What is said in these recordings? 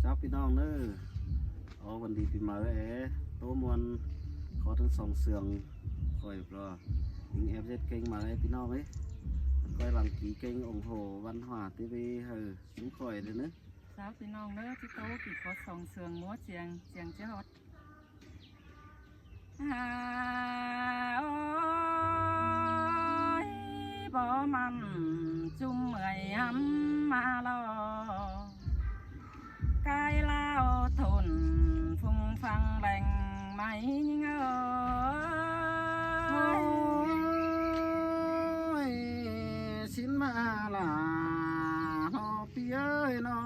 เจ้าพี่น้องเนอวันดีปีใหม่โตมวนขอทั้งสองเสืองคอยรอยิงเก่งมาพี่น้องก้อยหลังกี่เก่งองโหวันหวาทีวีซุ้มคอยเลยเนอะสาวพี่น้องเนอที่โตกี่ขอสองเสืองมัวเจียงเจ้าฮอดโอ้ยบ่มันจุ่มเมื่อยหำมาลอกายเล่าทนฟุงฟังแหล่งไม่ยิงสินมาลาหอเปียนอ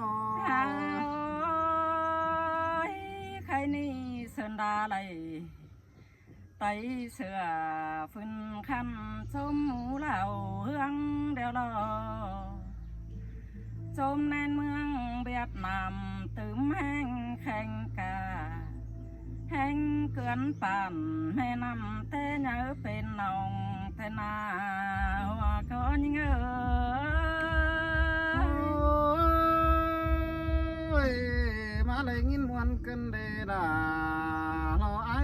ใครนี่เสินดาไหลไตเสือฟื้นคันชมหมูเหล่าเฮืองเดียวรอจมแน่นเมืองเวียดนามตืมแห้งแข่งกาแห้งเกินป่านแม่นำแต่เนื้อเป็นนองแต่นาหัวก็ยิงมาเลยงินมวนกันเดดาเราไอ้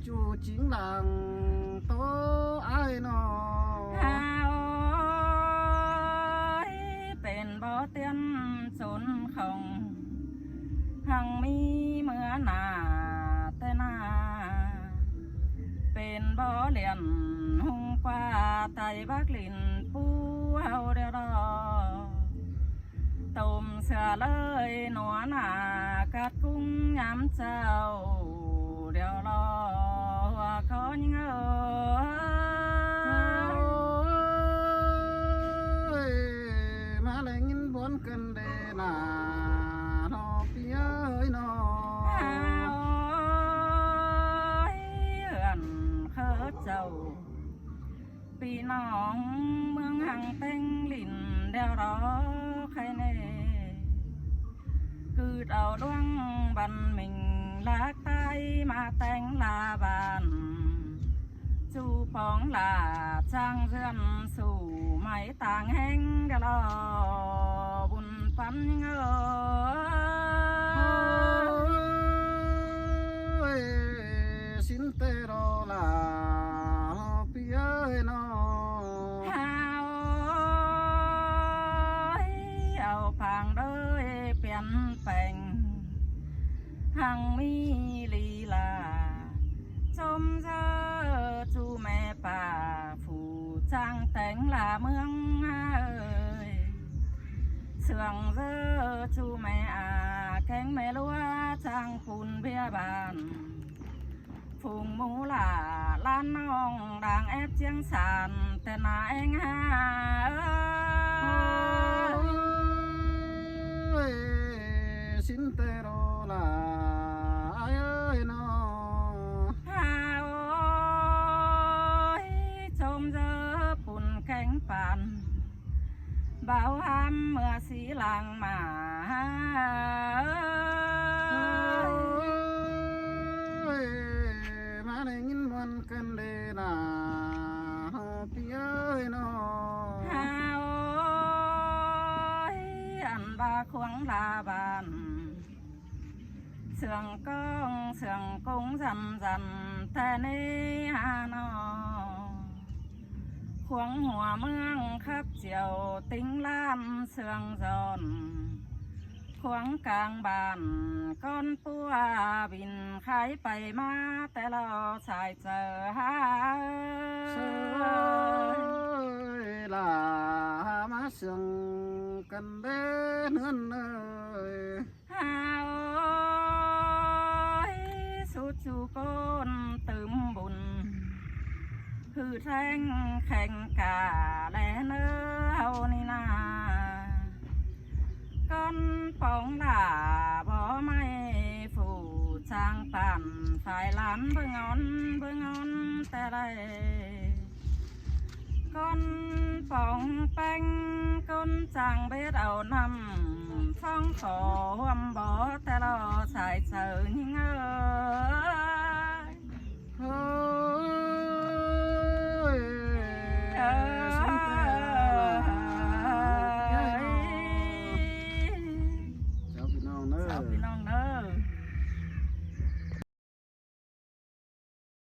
จูจิงหลังโตไอ้นอเป็นบ่เตียนสนของหังมีเมื่อนาแต่นาเป็นบ่เลียนหุงกว่าไตบักลินปูเฮาเดียวรอต้มเสือเลยหนัวหนากัดกุ้งย้ำเจ้าเดียวรอว่าเขายิงมาเลยงินบนกันเดนาหอเปียนอเจ้าปีน้องเมืองหังเต็งลินเดียวรอใครเน่คือเอาดวงบันมิงลากไตมาแต่งลาบานจูปองลาจ้างเรือนสู่ไม่ต่างแห่งเดียวรอบุญปันสินเตโรลาเปียนอเอาพังเลยเปลี่ยนแปลงหังมีลีลาจมเจอจูแม่ป่าผู้จ้างแต่งลาเมืองเสื่องเจอจูแม่แข้งแม่ลัวจ้างปูนเบียบานฝูงหมูหลาล้านน้องด่างแอบเจียงสานแต่นาเองสินเตโรลาไอ้นอชมเจอปุ่นแข็งปานเบาห้ำเมื่อสีหลังมาได้ยินวันกันเดนาฮอปีเอ้ยนออันบาขวงลาบานเสื่องก้องเสื่องกุ้งจันแต่นี้ฮานอขวงหัวเมืองขับเจียวติ้งล้านเสื่องจอนขวงกลางบ้านก้อนปัวบินขายไปมาแต่เราชายเจอหาลามาเสื่องกันเด้เนื้อนเลยสุดจูก้นตื่มบุญคือแทงแข่งกาและเนื้อเฮานี่นาก้อนป่องด่าบ่ไม่ฝูช้างปั่นสายล้านเบิ่งอนแต่ไรก้อนป่องแป้งก้นจางเบ็ดเอานำช่องขอหวมบ่แต่เราสายเจอยิ่งเจ้าพี่น้อง น้องเด้อ เจ้าพี่น้องเด้อ